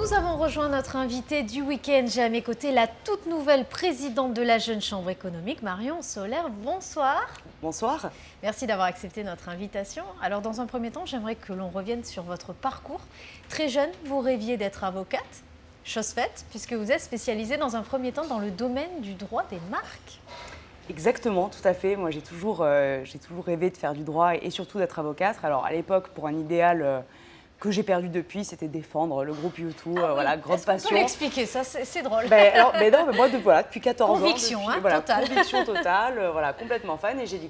Nous avons rejoint notre invitée du week-end. J'ai à mes côtés la toute nouvelle présidente de la Jeune Chambre économique, Marion Soler. Bonsoir. Bonsoir. Merci d'avoir accepté notre invitation. Alors, dans un premier temps, j'aimerais que l'on revienne sur votre parcours. Très jeune, vous rêviez d'être avocate. Chose faite, puisque vous êtes spécialisée dans un premier temps dans le domaine du droit des marques. Exactement, tout à fait. Moi, j'ai toujours rêvé de faire du droit et surtout d'être avocate. Alors, à l'époque, pour un idéal que j'ai perdu depuis, c'était défendre le groupe U2. Voilà, grande passion. On peut l'expliquer, ça, c'est drôle. Mais non, mais moi, depuis 14 conviction, ans. Conviction, totale. Conviction totale, voilà, complètement fan. Et j'ai dit,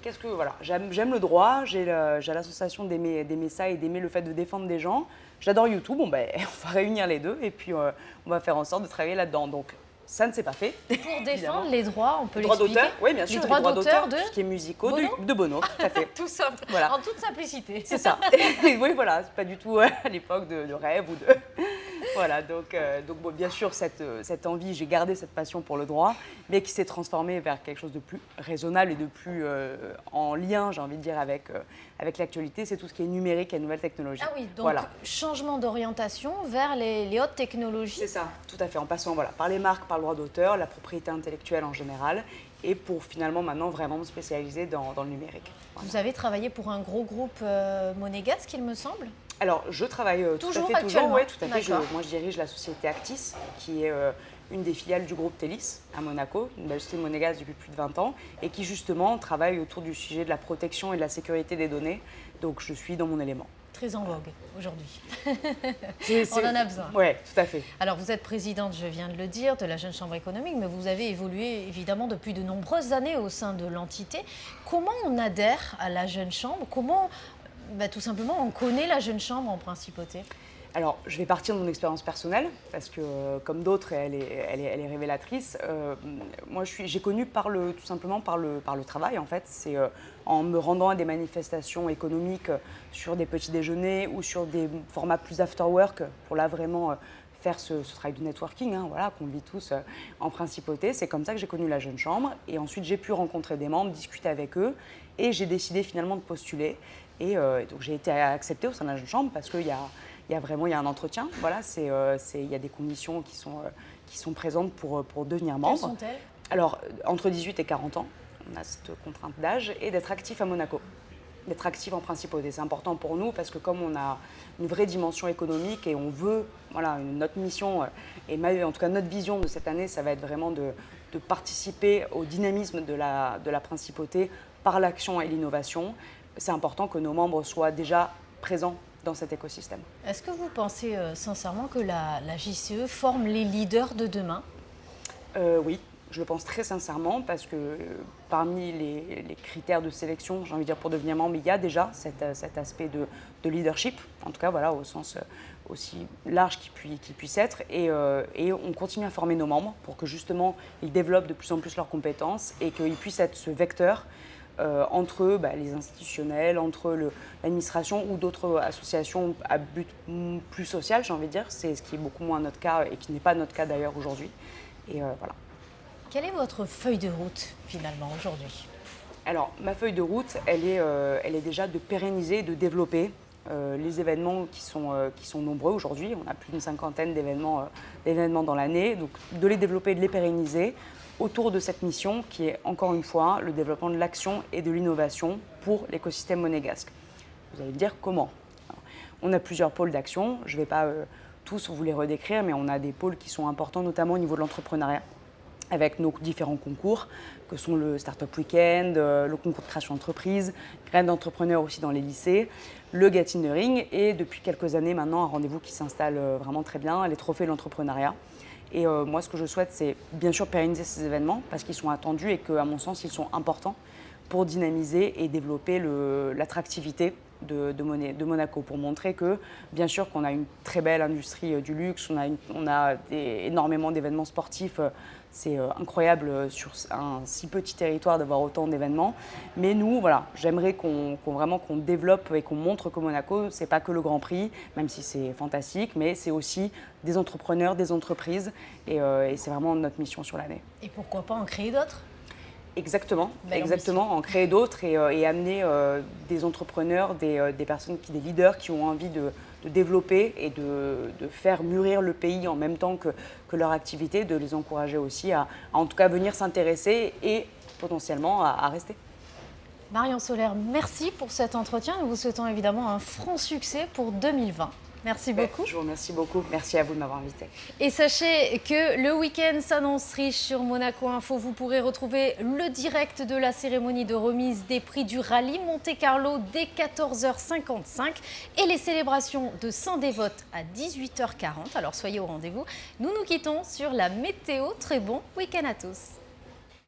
j'aime le droit, j'ai l'association d'aimer ça et d'aimer le fait de défendre des gens. J'adore YouTube, on va réunir les deux et puis on va faire en sorte de travailler là-dedans. Donc, ça ne s'est pas fait. Pour défendre les droits, on peut les droits l'expliquer. d'auteur, oui, bien sûr, les droits d'auteur de tout ce qui est musicaux, Bono de Bono, tout à fait. Tout simple, voilà. En toute simplicité. C'est ça. Oui, voilà, c'est pas du tout à l'époque de rêve ou de... Voilà, donc bon, bien sûr, cette envie, j'ai gardé cette passion pour le droit, mais qui s'est transformée vers quelque chose de plus raisonnable et de plus en lien, j'ai envie de dire, avec l'actualité. C'est tout ce qui est numérique et nouvelles technologies. Ah oui, donc voilà. Changement d'orientation vers les hautes technologies. C'est ça, tout à fait, en passant par les marques, par le droit d'auteur, la propriété intellectuelle en général, et pour finalement maintenant vraiment me spécialiser dans le numérique. Voilà. Vous avez travaillé pour un gros groupe monégasque, il me semble. Alors, je travaille toujours tout à fait, toujours. Oui, tout à fait. D'accord. Moi, je dirige la société Actis, qui est une des filiales du groupe Télis à Monaco, une belle société monégasque depuis plus de 20 ans, et qui justement travaille autour du sujet de la protection et de la sécurité des données. Donc, je suis dans mon élément. Très en vogue aujourd'hui. On en a besoin. Oui, tout à fait. Alors, vous êtes présidente, je viens de le dire, de la Jeune Chambre économique, mais vous avez évolué évidemment depuis de nombreuses années au sein de l'entité. Comment on adhère à la Jeune Chambre? Comment, tout simplement, on connaît la Jeune Chambre en principauté? Alors, je vais partir de mon expérience personnelle, parce que comme d'autres, elle est révélatrice. Moi, j'ai connu tout simplement par le travail, en fait. C'est en me rendant à des manifestations économiques sur des petits déjeuners ou sur des formats plus after work, pour là vraiment faire ce travail de networking, voilà, qu'on vit tous en principauté. C'est comme ça que j'ai connu la Jeune Chambre. Et ensuite, j'ai pu rencontrer des membres, discuter avec eux, et j'ai décidé finalement de postuler. Et donc, j'ai été acceptée au sein de la Jeune Chambre parce qu'il y a un entretien, voilà, il y a des conditions qui sont présentes pour devenir membre. Quelles sont-elles? Alors, entre 18 et 40 ans, on a cette contrainte d'âge, et d'être actif à Monaco, d'être actif en principauté. C'est important pour nous parce que comme on a une vraie dimension économique et on veut, voilà, notre mission, et en tout cas notre vision de cette année, ça va être vraiment de participer au dynamisme de la principauté par l'action et l'innovation. C'est important que nos membres soient déjà présents dans cet écosystème. Est-ce que vous pensez sincèrement que la JCE forme les leaders de demain? Oui, je le pense très sincèrement parce que parmi les critères de sélection, j'ai envie de dire, pour devenir membre, il y a déjà cet aspect de leadership, en tout cas voilà, au sens aussi large qu'il puisse être, et on continue à former nos membres pour que justement ils développent de plus en plus leurs compétences et qu'ils puissent être ce vecteur entre les institutionnels, entre l'administration ou d'autres associations à but plus social, j'ai envie de dire. C'est ce qui est beaucoup moins notre cas et qui n'est pas notre cas d'ailleurs aujourd'hui. Et voilà. Quelle est votre feuille de route finalement aujourd'hui? Alors, ma feuille de route, elle est déjà de pérenniser, de développer les événements qui sont nombreux aujourd'hui. On a plus d'une cinquantaine d'événements dans l'année, donc de les développer, de les pérenniser autour de cette mission qui est, encore une fois, le développement de l'action et de l'innovation pour l'écosystème monégasque. Vous allez me dire comment? Alors, on a plusieurs pôles d'action, je ne vais pas tous vous les redécrire, mais on a des pôles qui sont importants, notamment au niveau de l'entrepreneuriat, avec nos différents concours, que sont le Startup Weekend, le concours de création d'entreprise, graines d'entrepreneurs aussi dans les lycées, le Gatineering, et depuis quelques années maintenant, un rendez-vous qui s'installe vraiment très bien, les trophées de l'entrepreneuriat. Et moi, ce que je souhaite, c'est bien sûr pérenniser ces événements parce qu'ils sont attendus et qu'à mon sens, ils sont importants pour dynamiser et développer l'attractivité de Monaco, pour montrer que, bien sûr, qu'on a une très belle industrie du luxe, on a énormément d'événements sportifs. C'est incroyable sur un si petit territoire d'avoir autant d'événements. Mais nous, voilà, j'aimerais qu'on développe et qu'on montre que Monaco, c'est pas que le Grand Prix, même si c'est fantastique, mais c'est aussi des entrepreneurs, des entreprises. Et c'est vraiment notre mission sur l'année. Et pourquoi pas en créer d'autres? Exactement, Belle exactement, en créer d'autres et amener des entrepreneurs, des personnes, des leaders qui ont envie de développer et de faire mûrir le pays en même temps que leur activité, de les encourager aussi à en tout cas venir s'intéresser et potentiellement à rester. Marion Soler, merci pour cet entretien. Nous vous souhaitons évidemment un franc succès pour 2020. Merci beaucoup. Je vous remercie beaucoup. Merci à vous de m'avoir invité. Et sachez que le week-end s'annonce riche sur Monaco Info. Vous pourrez retrouver le direct de la cérémonie de remise des prix du rallye Monte-Carlo dès 14h55 et les célébrations de Saint-Dévote à 18h40. Alors soyez au rendez-vous. Nous nous quittons sur la météo. Très bon week-end à tous.